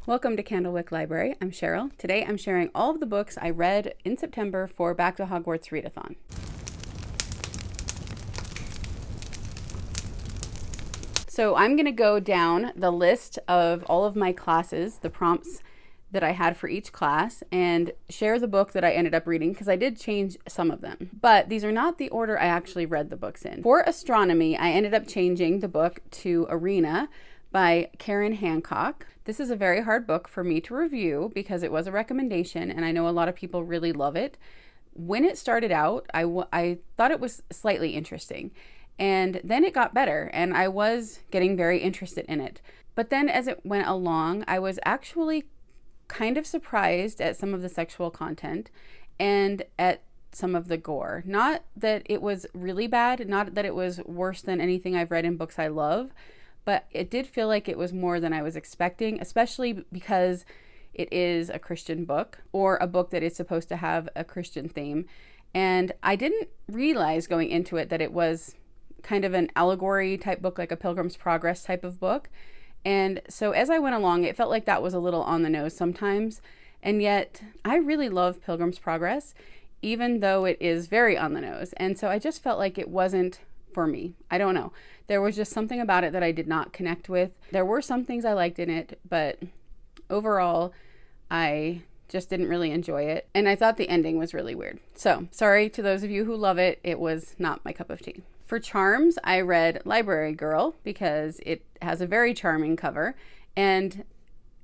Welcome to Candlewick Library. I'm Cheryl. Today I'm sharing all of the books I read in September for Back to Hogwarts Readathon. So I'm going to go down the list of all of my classes, the prompts that I had for each class, and share the book that I ended up reading because I did change some of them. But these are not the order I actually read the books in. For astronomy, I ended up changing the book to Arena by Karen Hancock. This is a very hard book for me to review because it was a recommendation and I know a lot of people really love it. When it started out, I thought it was slightly interesting. And then it got better and I was getting very interested in it. But then as it went along, I was actually kind of surprised at some of the sexual content and at some of the gore. Not that it was really bad, not that it was worse than anything I've read in books I love, but it did feel like it was more than I was expecting, especially because it is a Christian book or a book that is supposed to have a Christian theme. And I didn't realize going into it that it was kind of an allegory type book, like a Pilgrim's Progress type of book. And so as I went along, it felt like that was a little on the nose sometimes. And yet I really love Pilgrim's Progress, even though it is very on the nose. And so I just felt like it wasn't for me. I don't know. There was just something about it that I did not connect with. There were some things I liked in it, but overall, I just didn't really enjoy it. And I thought the ending was really weird. So sorry to those of you who love it. It was not my cup of tea. For charms, I read Library Girl because it has a very charming cover. And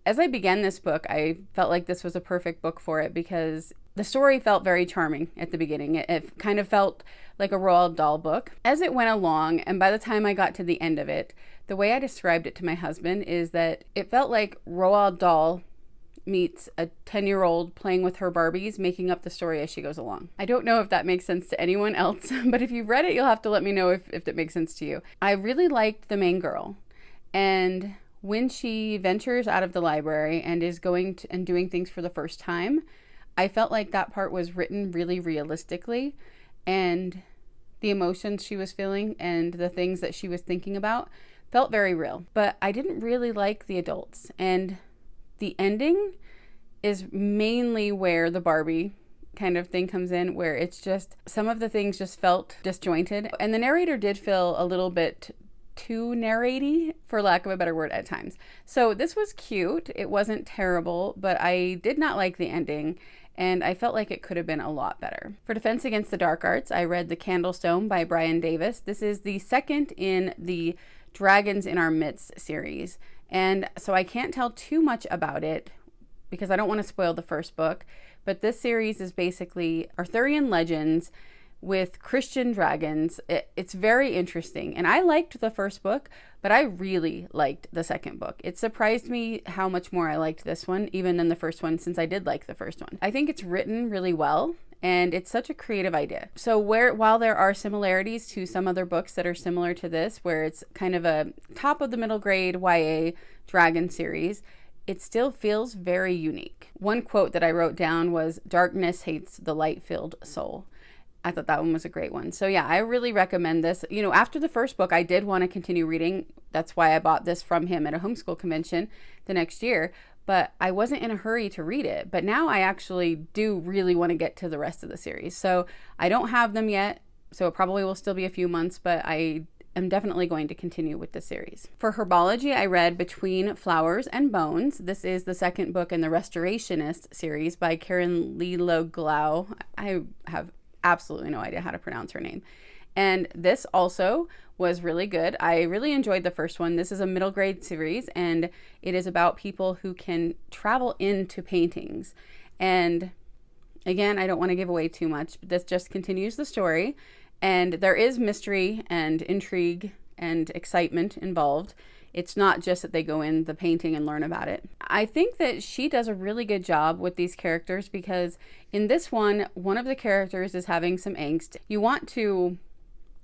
as I began this book, I felt like this was a perfect book for it because the story felt very charming at the beginning. It kind of felt like a Roald Dahl book. As it went along, and by the time I got to the end of it, the way I described it to my husband is that it felt like Roald Dahl meets a 10-year-old playing with her Barbies, making up the story as she goes along. I don't know if that makes sense to anyone else, but if you've read it, you'll have to let me know if that makes sense to you. I really liked the main girl, and when she ventures out of the library and is going to, and doing things for the first time, I felt like that part was written really realistically, and the emotions she was feeling and the things that she was thinking about felt very real. But I didn't really like the adults, and the ending is mainly where the Barbie kind of thing comes in, where it's just some of the things just felt disjointed, and the narrator did feel a little bit too narraty, for lack of a better word, at times. So this was cute. It wasn't terrible, but I did not like the ending, and I felt like it could have been a lot better. For Defense Against the Dark Arts, I read The Candlestone by Brian Davis. This is the second in the Dragons in Our Midst series, and so I can't tell too much about it because I don't want to spoil the first book, but this series is basically Arthurian legends with Christian dragons. It's very interesting, and I liked the first book, but I really liked the second book. It surprised me how much more I liked this one even than the first one, since I did like the first one. I think it's written really well, and it's such a creative idea. So while there are similarities to some other books that are similar to this, where it's kind of a top of the middle grade YA dragon series, it still feels very unique. One quote that I wrote down was, "Darkness hates the light-filled soul." I thought that one was a great one. So yeah, I really recommend this. You know, after the first book, I did want to continue reading. That's why I bought this from him at a homeschool convention the next year, but I wasn't in a hurry to read it. But now I actually do really want to get to the rest of the series. So I don't have them yet, so it probably will still be a few months, but I am definitely going to continue with the series. For herbology, I read Between Flowers and Bones. This is the second book in the Restorationist series by Karen Liloglau. I have absolutely no idea how to pronounce her name. And this also was really good. I really enjoyed the first one. This is a middle grade series, and it is about people who can travel into paintings. And again, I don't want to give away too much, but this just continues the story. And there is mystery and intrigue and excitement involved. It's not just that they go in the painting and learn about it. I think that she does a really good job with these characters because in this one of the characters is having some angst. You want to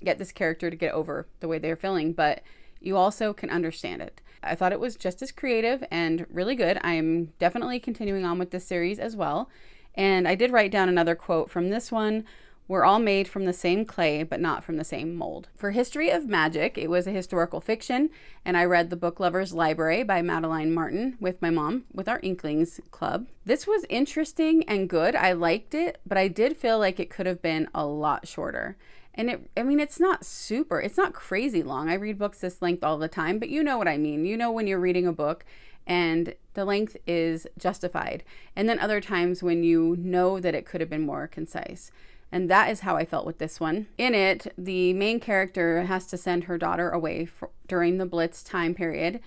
get this character to get over the way they're feeling, but you also can understand it. I thought it was just as creative and really good. I'm definitely continuing on with this series as well. And I did write down another quote from this one We're all made from the same clay, but not from the same mold. For History of Magic, it was a historical fiction, and I read The Book Lover's Library by Madeline Martin with my mom, with our Inklings Club. This was interesting and good. I liked it, but I did feel like it could have been a lot shorter. And it's not crazy long. I read books this length all the time, but you know what I mean. You know when you're reading a book and the length is justified. And then other times when you know that it could have been more concise. And that is how I felt with this one. In it, the main character has to send her daughter away during the Blitz time period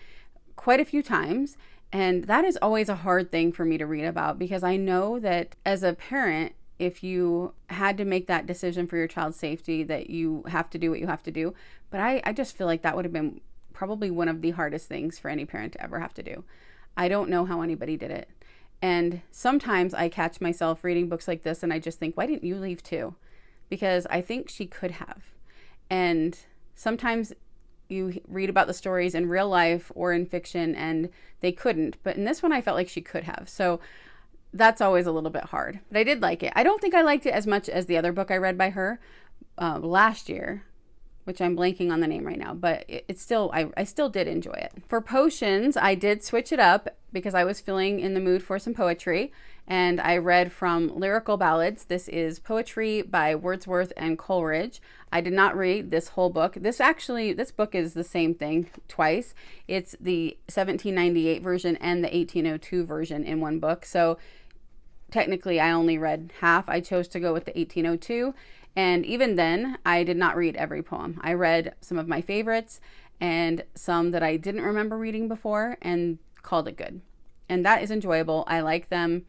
quite a few times. And that is always a hard thing for me to read about, because I know that as a parent, if you had to make that decision for your child's safety, that you have to do what you have to do. But I just feel like that would have been probably one of the hardest things for any parent to ever have to do. I don't know how anybody did it. And sometimes I catch myself reading books like this and I just think, why didn't you leave too? Because I think she could have. And sometimes you read about the stories in real life or in fiction and they couldn't. But in this one, I felt like she could have. So that's always a little bit hard. But I did like it. I don't think I liked it as much as the other book I read by her last year, which I'm blanking on the name right now, but it's still, I still did enjoy it. For potions, I did switch it up because I was feeling in the mood for some poetry, and I read from Lyrical Ballads. This is poetry by Wordsworth and Coleridge. I did not read this whole book. This book is the same thing twice. It's the 1798 version and the 1802 version in one book. So technically I only read half. I chose to go with the 1802. And even then, I did not read every poem. I read some of my favorites and some that I didn't remember reading before and called it good. And that is enjoyable. I like them.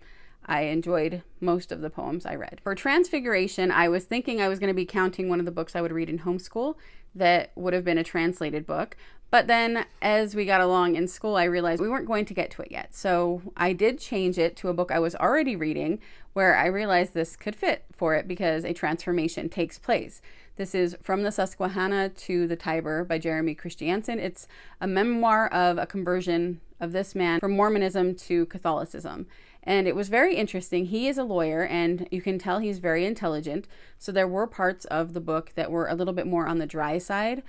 I enjoyed most of the poems I read. For Transfiguration, I was thinking I was going to be counting one of the books I would read in homeschool that would have been a translated book. But then as we got along in school, I realized we weren't going to get to it yet. So I did change it to a book I was already reading, where I realized this could fit for it because a transformation takes place. This is From the Susquehanna to the Tiber by Jeremy Christiansen. It's a memoir of a conversion of this man from Mormonism to Catholicism. And it was very interesting. He is a lawyer, and you can tell he's very intelligent. So there were parts of the book that were a little bit more on the dry side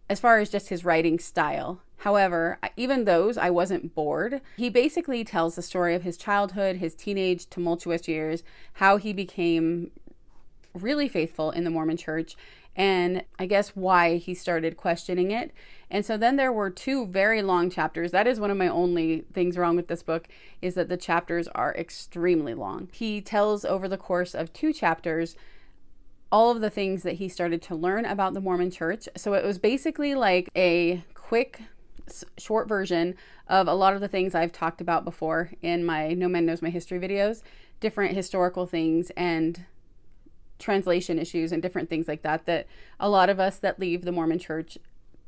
as far as just his writing style. However, even those, I wasn't bored. He basically tells the story of his childhood, his teenage tumultuous years, how he became really faithful in the Mormon church, and I guess why he started questioning it. And so then there were 2 very long chapters. That is one of my only things wrong with this book, is that the chapters are extremely long. He tells over the course of 2 chapters all of the things that he started to learn about the Mormon church. So it was basically like a quick, short version of a lot of the things I've talked about before in my No Man Knows My History videos, different historical things and translation issues and different things like that, that a lot of us that leave the Mormon church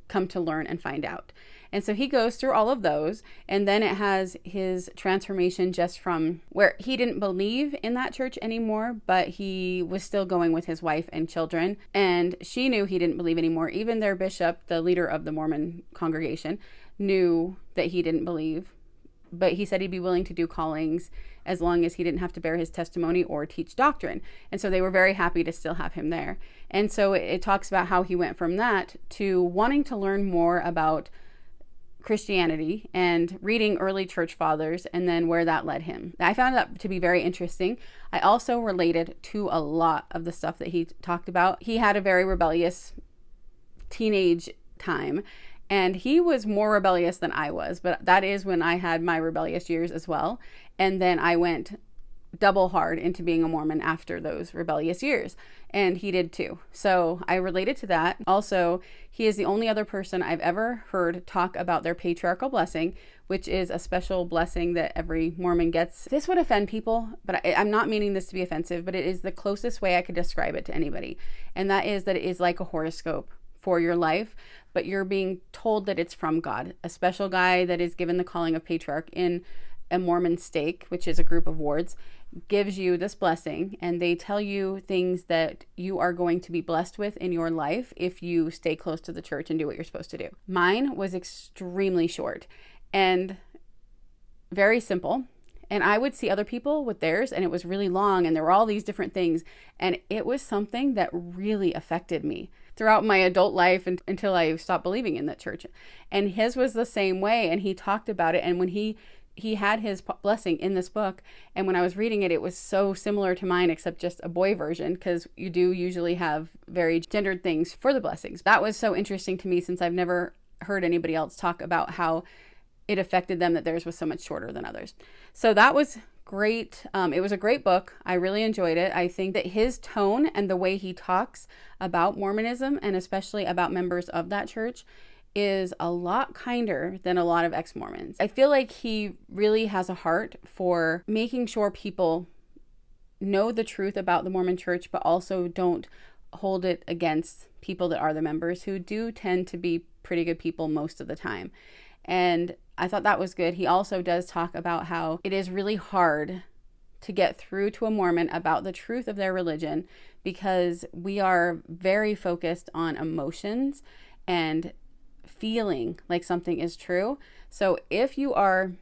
come to learn and find out. And so he goes through all of those, and then it has his transformation just from where he didn't believe in that church anymore, but he was still going with his wife and children, and she knew he didn't believe anymore. Even their bishop, the leader of the Mormon congregation, knew that he didn't believe, but he said he'd be willing to do callings as long as he didn't have to bear his testimony or teach doctrine. And so they were very happy to still have him there. And so it talks about how he went from that to wanting to learn more about Christianity and reading early church fathers, and then where that led him. I found that to be very interesting. I also related to a lot of the stuff that he talked about. He had a very rebellious teenage time, and he was more rebellious than I was, but that is when I had my rebellious years as well. And then I went double hard into being a Mormon after those rebellious years, and he did too. So I related to that. Also, he is the only other person I've ever heard talk about their patriarchal blessing, which is a special blessing that every Mormon gets. This would offend people, but I'm not meaning this to be offensive, but it is the closest way I could describe it to anybody. And that is that it is like a horoscope for your life, but you're being told that it's from God. A special guy that is given the calling of patriarch in a Mormon stake, which is a group of wards, gives you this blessing, and they tell you things that you are going to be blessed with in your life if you stay close to the church and do what you're supposed to do. Mine was extremely short and very simple. And I would see other people with theirs, and it was really long, and there were all these different things. And it was something that really affected me throughout my adult life until I stopped believing in that church. And his was the same way, and he talked about it. And when he had his blessing in this book, and when I was reading it, it was so similar to mine, except just a boy version, because you do usually have very gendered things for the blessings. That was so interesting to me, since I've never heard anybody else talk about how it affected them, that theirs was so much shorter than others. So that was great. It was a great book. I really enjoyed it. I think that his tone and the way he talks about Mormonism, and especially about members of that church, is a lot kinder than a lot of ex-Mormons. I feel like he really has a heart for making sure people know the truth about the Mormon church, but also don't hold it against people that are the members, who do tend to be pretty good people most of the time. And I thought that was good. He also does talk about how it is really hard to get through to a Mormon about the truth of their religion, because we are very focused on emotions and feeling like something is true. So if you are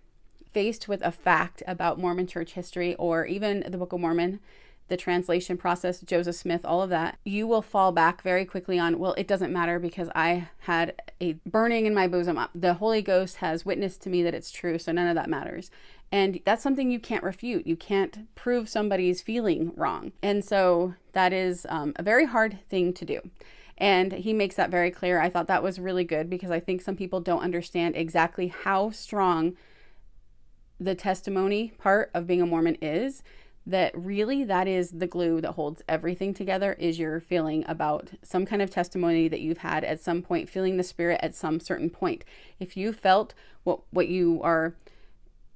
faced with a fact about Mormon church history, or even the Book of Mormon, the translation process, Joseph Smith, all of that, you will fall back very quickly on, well, it doesn't matter because I had a burning in my bosom. The Holy Ghost has witnessed to me that it's true, so none of that matters. And that's something you can't refute. You can't prove somebody's feeling wrong. And so that is a very hard thing to do. And he makes that very clear. I thought that was really good, because I think some people don't understand exactly how strong the testimony part of being a Mormon is. That really, that is the glue that holds everything together, is your feeling about some kind of testimony that you've had at some point, feeling the Spirit at some certain point. If you felt what you are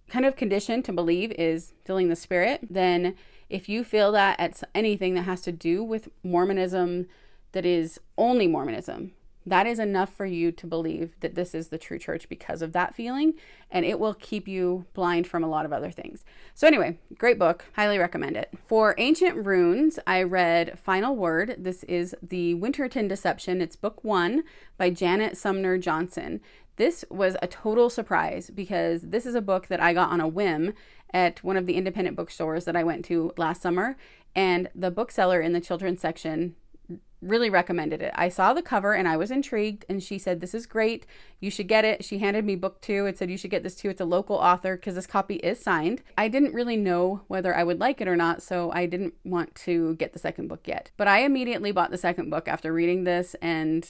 kind of conditioned to believe is feeling the Spirit, then if you feel that at anything that has to do with Mormonism, that is only Mormonism, that is enough for you to believe that this is the true church because of that feeling, and it will keep you blind from a lot of other things. So anyway, great book. Highly recommend it. For Ancient Runes, I read Final Word. This is the Winterton Deception. It's book 1 by Janet Sumner Johnson. This was a total surprise, because this is a book that I got on a whim at one of the independent bookstores that I went to last summer, and the bookseller in the children's section really recommended it. I saw the cover and I was intrigued, and she said, this is great, you should get it. She handed me book 2 and said, you should get this too. It's a local author, because this copy is signed. I didn't really know whether I would like it or not, so I didn't want to get the second book yet. But I immediately bought the second book after reading this, and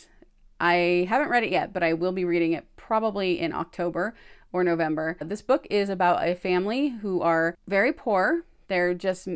I haven't read it yet, but I will be reading it probably in October or November. This book is about a family who are very poor. They're just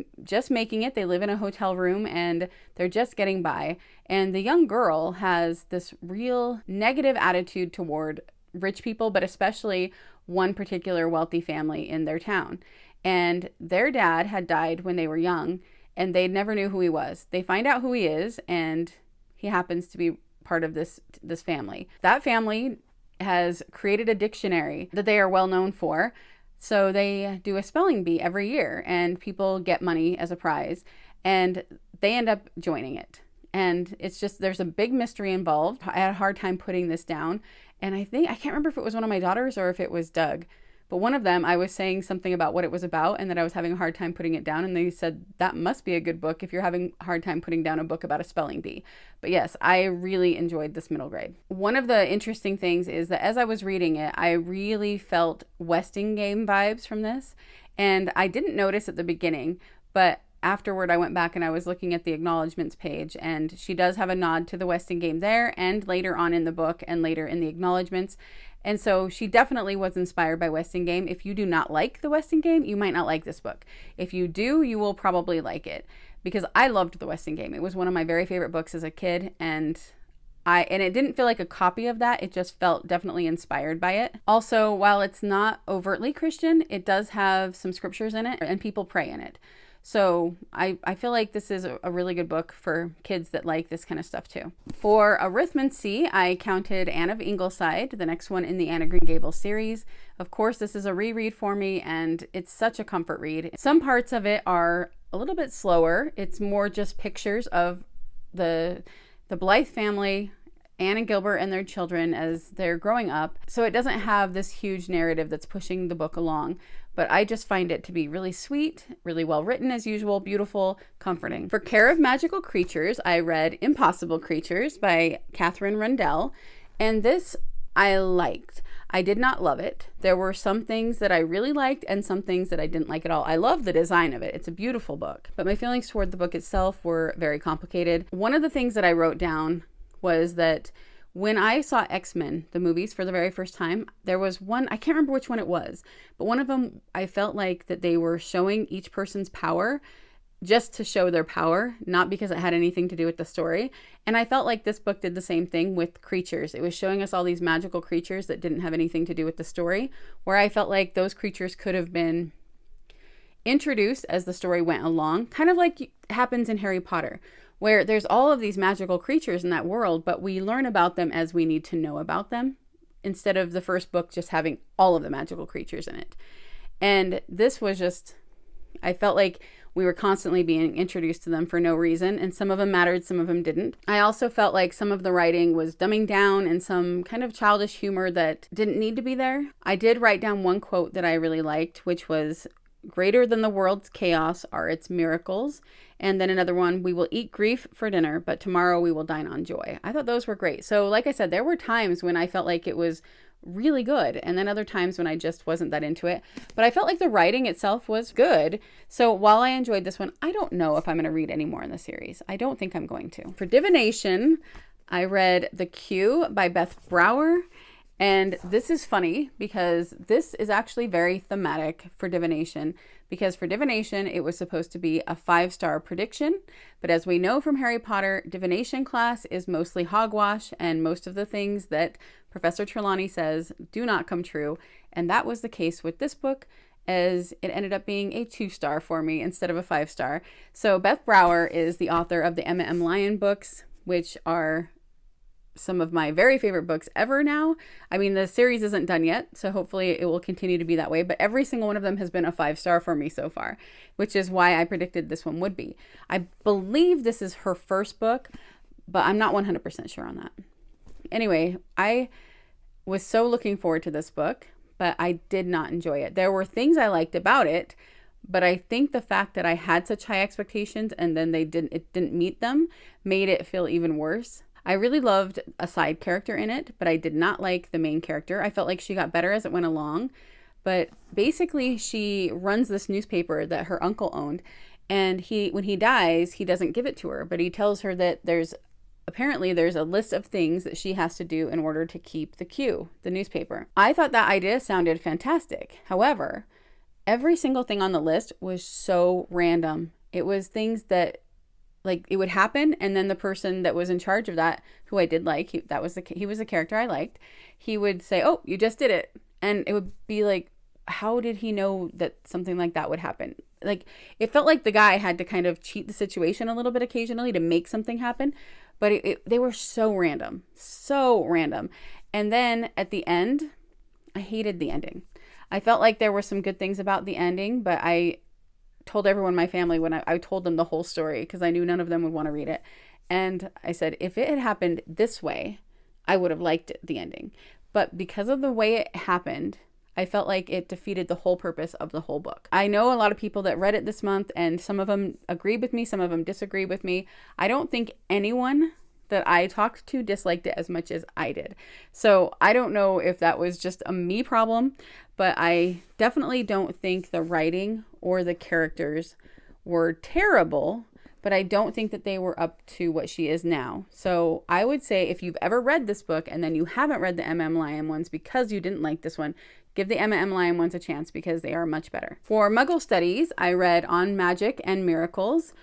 making it. They live in a hotel room and they're just getting by. And the young girl has this real negative attitude toward rich people, but especially one particular wealthy family in their town. And their dad had died when they were young, and they never knew who he was. They find out who he is, and he happens to be part of this family. That family has created a dictionary that they are well known for. So they do a spelling bee every year, and people get money as a prize, and they end up joining it. And it's just, there's a big mystery involved. I had a hard time putting this down. And I can't remember if it was one of my daughters or if it was Doug, but one of them, I was saying something about what it was about and that I was having a hard time putting it down. And they said, that must be a good book if you're having a hard time putting down a book about a spelling bee. But yes, I really enjoyed this middle grade. One of the interesting things is that as I was reading it, I really felt Westing Game vibes from this. And I didn't notice at the beginning, but afterward I went back and I was looking at the acknowledgments page, and she does have a nod to the Westing Game there, and later on in the book and later in the acknowledgments. And so she definitely was inspired by Westing Game. If you do not like the Westing Game, you might not like this book. If you do, you will probably like it, because I loved the Westing Game. It was one of my very favorite books as a kid, and it didn't feel like a copy of that. It just felt definitely inspired by it. Also, while it's not overtly Christian, it does have some scriptures in it, and people pray in it. So I feel like this is a really good book for kids that like this kind of stuff too. For arithmancy, I counted Anne of Ingleside, the next one in the Anne of Green Gables series. Of course, this is a reread for me, and it's such a comfort read. Some parts of it are a little bit slower. It's more just pictures of the Blythe family, Anne and Gilbert and their children as they're growing up. So it doesn't have this huge narrative that's pushing the book along. but I just find it to be really sweet, really well written as usual, beautiful, comforting. For Care of Magical Creatures, I read Impossible Creatures by Catherine Rundell, and this I liked. I did not love it. There were some things that I really liked and some things that I didn't like at all. I love the design of it. It's a beautiful book, but my feelings toward the book itself were very complicated. One of the things that I wrote down was that when I saw X-Men, the movies, for the very first time, there was one, I can't remember which one it was, but one of them, I felt like that they were showing each person's power just to show their power, not because it had anything to do with the story. And I felt like this book did the same thing with creatures. It was showing us all these magical creatures that didn't have anything to do with the story, where I felt like those creatures could have been introduced as the story went along, kind of like happens in Harry Potter, where there's all of these magical creatures in that world, but we learn about them as we need to know about them, instead of the first book just having all of the magical creatures in it. And this was just, I felt like we were constantly being introduced to them for no reason, and some of them mattered, some of them didn't. I also felt like some of the writing was dumbing down and some kind of childish humor that didn't need to be there. I did write down one quote that I really liked, which was, "Greater than the world's chaos are its miracles." And then another one, "We will eat grief for dinner, but tomorrow we will dine on joy." I thought those were great. So like I said, there were times when I felt like it was really good, and then other times when I just wasn't that into it. But I felt like the writing itself was good. So while I enjoyed this one, I don't know if I'm going to read any more in the series. I don't think I'm going to. For divination, I read The Q by Beth Brower. And this is funny because this is actually very thematic for divination, because for divination, it was supposed to be a 5-star prediction. But as we know from Harry Potter, divination class is mostly hogwash, and most of the things that Professor Trelawney says do not come true. And that was the case with this book, as it ended up being a 2-star for me instead of a 5-star. So Beth Brower is the author of the Emma M. Lyon books, which are some of my very favorite books ever now. I mean, the series isn't done yet, so hopefully it will continue to be that way, but every single one of them has been a 5-star for me so far, which is why I predicted this one would be. I believe this is her first book, but I'm not 100% sure on that. Anyway, I was so looking forward to this book, but I did not enjoy it. There were things I liked about it, but I think the fact that I had such high expectations and then it didn't meet them made it feel even worse. I really loved a side character in it, but I did not like the main character. I felt like she got better as it went along. But basically, she runs this newspaper that her uncle owned. And when he dies, he doesn't give it to her, but he tells her that there's a list of things that she has to do in order to keep the Q, the newspaper. I thought that idea sounded fantastic. However, every single thing on the list was so random. It was things that, like, it would happen, and then the person that was in charge of that, who I did like, he was a character I liked, he would say, "Oh, you just did it." And it would be like, how did he know that something like that would happen? Like, it felt like the guy had to kind of cheat the situation a little bit occasionally to make something happen, but they were so random. And then at the end, I hated the ending. I felt like there were some good things about the ending, but I told everyone in my family when I told them the whole story, because I knew none of them would want to read it. And I said, if it had happened this way, I would have liked the ending. But because of the way it happened, I felt like it defeated the whole purpose of the whole book. I know a lot of people that read it this month, and some of them agreed with me, some of them disagreed with me. I don't think anyone that I talked to disliked it as much as I did. So I don't know if that was just a me problem, but I definitely don't think the writing or the characters were terrible, but I don't think that they were up to what she is now. So I would say if you've ever read this book and then you haven't read the M.M. Lyon ones because you didn't like this one, give the M.M. Lyon ones a chance because they are much better. For Muggle Studies, I read On Magic and Miracles,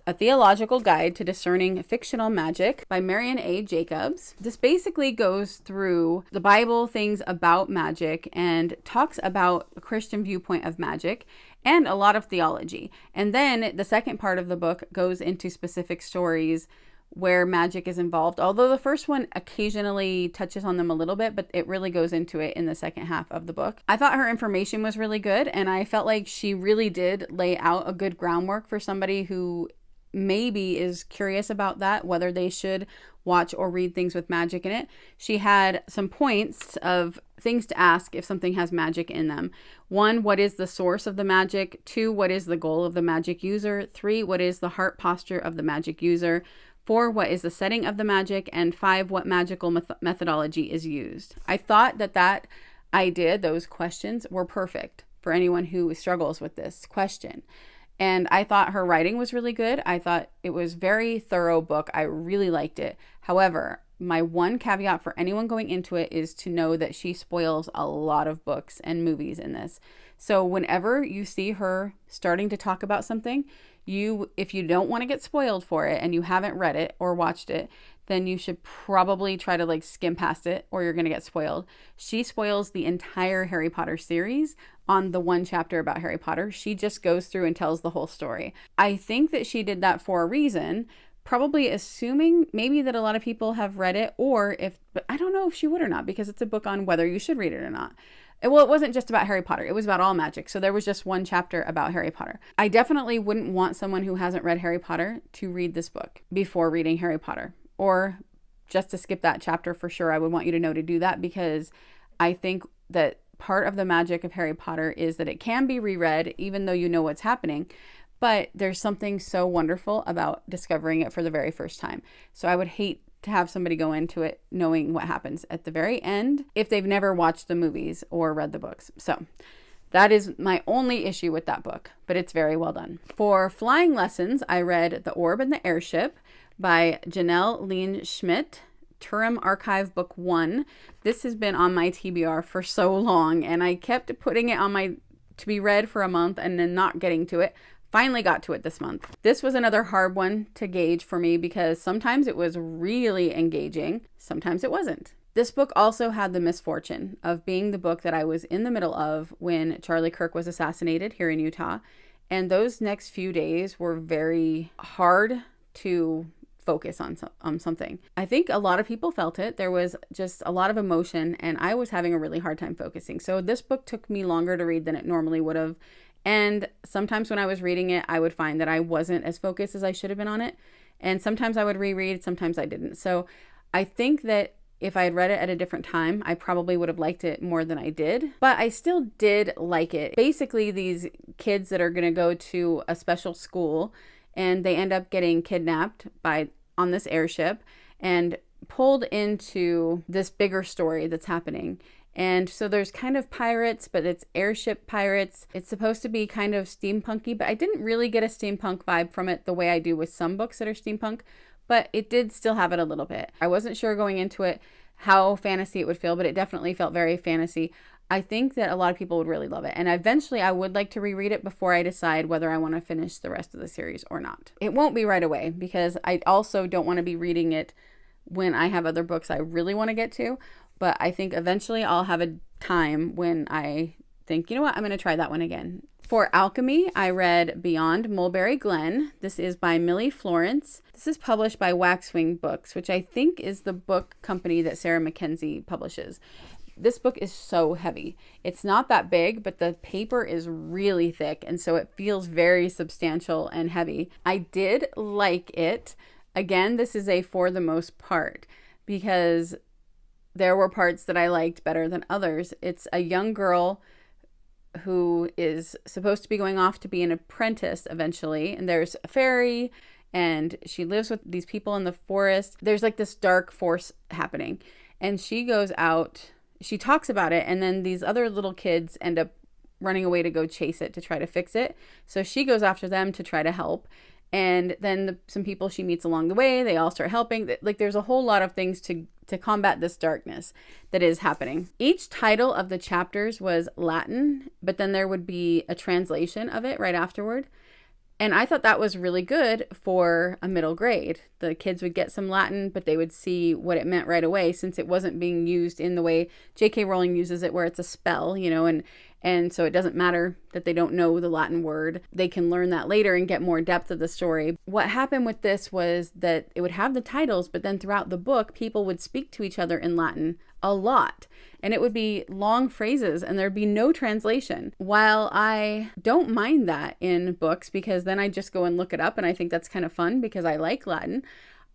A Theological Guide to Discerning Fictional Magic by Marion A. Jacobs. This basically goes through the Bible, things about magic, and talks about a Christian viewpoint of magic and a lot of theology. And then the second part of the book goes into specific stories where magic is involved, although the first one occasionally touches on them a little bit, but it really goes into it in the second half of the book. I thought her information was really good, and I felt like she really did lay out a good groundwork for somebody who maybe is curious about that, whether they should watch or read things with magic in it. She had some points of things to ask if something has magic in them. 1, what is the source of the magic? 2, what is the goal of the magic user? 3, what is the heart posture of the magic user? 4, what is the setting of the magic? And 5, what magical methodology is used? I thought that idea, those questions, were perfect for anyone who struggles with this question. And I thought her writing was really good. I thought it was a very thorough book. I really liked it. However, my one caveat for anyone going into it is to know that she spoils a lot of books and movies in this. So whenever you see her starting to talk about something, if you don't want to get spoiled for it and you haven't read it or watched it, then you should probably try to like skim past it or you're going to get spoiled. She spoils the entire Harry Potter series on the one chapter about Harry Potter. She just goes through and tells the whole story. I think that she did that for a reason, probably assuming maybe that a lot of people have read it, but I don't know if she would or not, because it's a book on whether you should read it or not. Well, it wasn't just about Harry Potter. It was about all magic. So there was just one chapter about Harry Potter. I definitely wouldn't want someone who hasn't read Harry Potter to read this book before reading Harry Potter, or just to skip that chapter for sure. I would want you to know to do that, because I think that part of the magic of Harry Potter is that it can be reread even though you know what's happening. But there's something so wonderful about discovering it for the very first time. So I would hate to have somebody go into it knowing what happens at the very end if they've never watched the movies or read the books. So that is my only issue with that book, but it's very well done. For flying lessons, I read The Orb and the Airship by Janelle Lean Schmidt, Turum Archive Book 1. This has been on my TBR for so long, and I kept putting it on my to be read for a month and then not getting to it. Finally got to it this month. This was another hard one to gauge for me, because sometimes it was really engaging, sometimes it wasn't. This book also had the misfortune of being the book that I was in the middle of when Charlie Kirk was assassinated here in Utah. And those next few days were very hard to focus on something. I think a lot of people felt it. There was just a lot of emotion, and I was having a really hard time focusing. So this book took me longer to read than it normally would have. And sometimes when I was reading it, I would find that I wasn't as focused as I should have been on it. And sometimes I would reread, sometimes I didn't. So I think that if I had read it at a different time, I probably would have liked it more than I did. But I still did like it. Basically, these kids that are going to go to a special school, and they end up getting kidnapped on this airship and pulled into this bigger story that's happening. And so there's kind of pirates, but it's airship pirates. It's supposed to be kind of steampunky, but I didn't really get a steampunk vibe from it the way I do with some books that are steampunk, but it did still have it a little bit. I wasn't sure going into it how fantasy it would feel, but it definitely felt very fantasy. I think that a lot of people would really love it. And eventually I would like to reread it before I decide whether I want to finish the rest of the series or not. It won't be right away, because I also don't want to be reading it when I have other books I really want to get to. But I think eventually I'll have a time when I think, you know what, I'm going to try that one again. For alchemy, I read Beyond Mulberry Glen. This is by Millie Florence. This is published by Waxwing Books, which I think is the book company that Sarah Mackenzie publishes. This book is so heavy. It's not that big, but the paper is really thick, and so it feels very substantial and heavy. I did like it. Again, this is a for the most part, because there were parts that I liked better than others. It's a young girl who is supposed to be going off to be an apprentice eventually, and there's a fairy, and she lives with these people in the forest. There's like this dark force happening, and she goes out, she talks about it, and then these other little kids end up running away to go chase it, to try to fix it. So she goes after them to try to help. And then some people she meets along the way, they all start helping. Like, there's a whole lot of things to combat this darkness that is happening. Each title of the chapters was Latin, but then there would be a translation of it right afterward. And I thought that was really good for a middle grade. The kids would get some Latin, but they would see what it meant right away, since it wasn't being used in the way J.K. Rowling uses it, where it's a spell, and And so it doesn't matter that they don't know the Latin word. They can learn that later and get more depth of the story. What happened with this was that it would have the titles, but then throughout the book, people would speak to each other in Latin a lot. And it would be long phrases and there'd be no translation. While I don't mind that in books, because then I just go and look it up and I think that's kind of fun because I like Latin,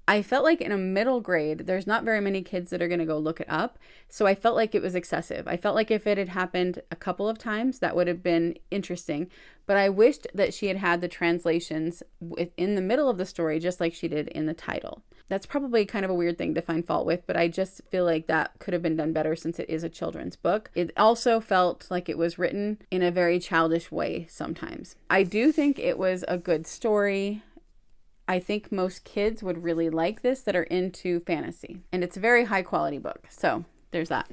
I felt like in a middle grade, there's not very many kids that are going to go look it up. So I felt like it was excessive. I felt like if it had happened a couple of times, that would have been interesting. But I wished that she had had the translations in the middle of the story, just like she did in the title. That's probably kind of a weird thing to find fault with, but I just feel like that could have been done better since it is a children's book. It also felt like it was written in a very childish way sometimes. I do think it was a good story. I think most kids would really like this that are into fantasy. And it's a very high quality book. So there's that.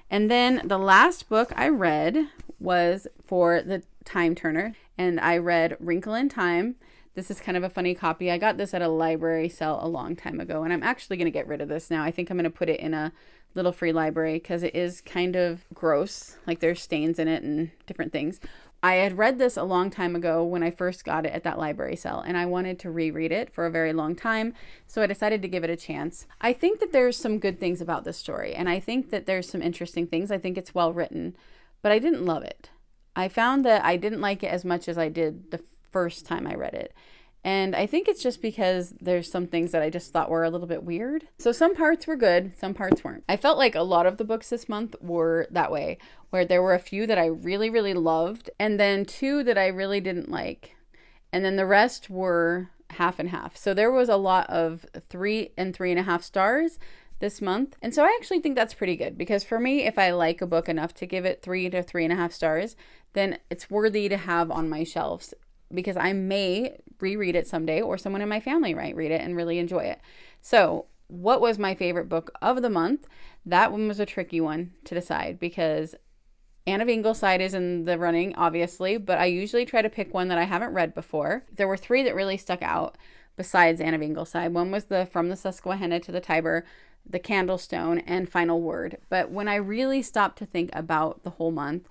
And then the last book I read was for the Time Turner. And I read Wrinkle in Time. This is kind of a funny copy. I got this at a library sale a long time ago. And I'm actually going to get rid of this now. I think I'm going to put it in a little free library because it is kind of gross. Like there's stains in it and different things. I had read this a long time ago when I first got it at that library sale, and I wanted to reread it for a very long time, so I decided to give it a chance. I think that there's some good things about this story, and I think that there's some interesting things. I think it's well written, but I didn't love it. I found that I didn't like it as much as I did the first time I read it. And I think it's just because there's some things that I just thought were a little bit weird. So some parts were good, some parts weren't. I felt like a lot of the books this month were that way, where there were a few that I really, really loved, and then 2 that I really didn't like. And then the rest were half and half. So there was a lot of 3 and 3.5 stars this month. And so I actually think that's pretty good, because for me, if I like a book enough to give it 3 to 3.5 stars, then it's worthy to have on my shelves, because I may reread it someday, or someone in my family might read it and really enjoy it. So what was my favorite book of the month? That one was a tricky one to decide, because Anne of Ingleside is in the running, obviously, but I usually try to pick one that I haven't read before. There were 3 that really stuck out besides Anne of Ingleside. One was the From the Susquehanna to the Tiber, The Candlestone, and Final Word. But when I really stopped to think about the whole month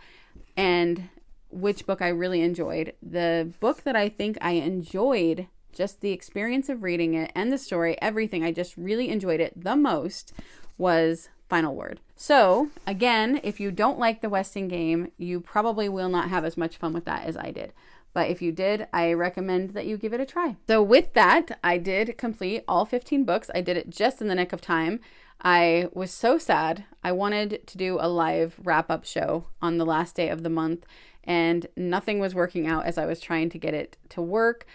and which book I really enjoyed, the book that I think I enjoyed, just the experience of reading it and the story, everything, I just really enjoyed it the most, was Final Word. So again, if you don't like the Weston game, you probably will not have as much fun with that as I did. But if you did, I recommend that you give it a try. So with that, I did complete all 15 books. I did it just in the nick of time. I was so sad. I wanted to do a live wrap-up show on the last day of the month, and nothing was working out as I was trying to get it to work.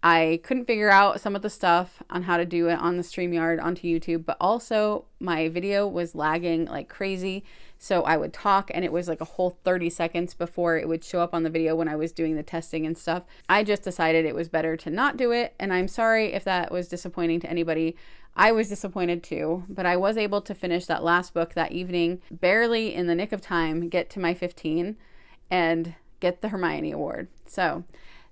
I couldn't figure out some of the stuff on how to do it on the StreamYard onto YouTube, but also my video was lagging like crazy. So I would talk and it was like a whole 30 seconds before it would show up on the video when I was doing the testing and stuff. I just decided it was better to not do it. And I'm sorry if that was disappointing to anybody. I was disappointed too, but I was able to finish that last book that evening, barely in the nick of time, get to my 15 and get the Hermione award. So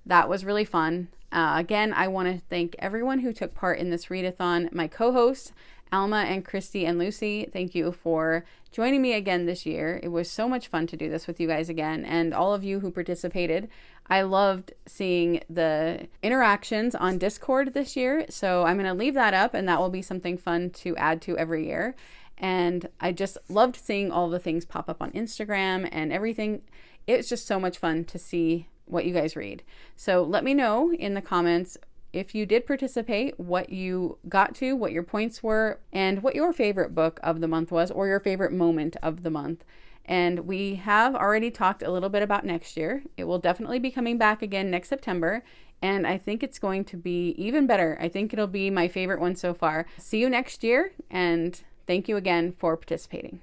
that was really fun. Again, I want to thank everyone who took part in this readathon. My co-hosts, Alma and Christy and Lucy, thank you for joining me again this year. It was so much fun to do this with you guys again, and all of you who participated. I loved seeing the interactions on Discord this year, so I'm going to leave that up, and that will be something fun to add to every year. And I just loved seeing all the things pop up on Instagram and everything. It's just so much fun to see what you guys read. So let me know in the comments if you did participate, what you got to, what your points were, and what your favorite book of the month was, or your favorite moment of the month. And we have already talked a little bit about next year. It will definitely be coming back again next September, and I think it's going to be even better. I think it'll be my favorite one so far. See you next year, and thank you again for participating.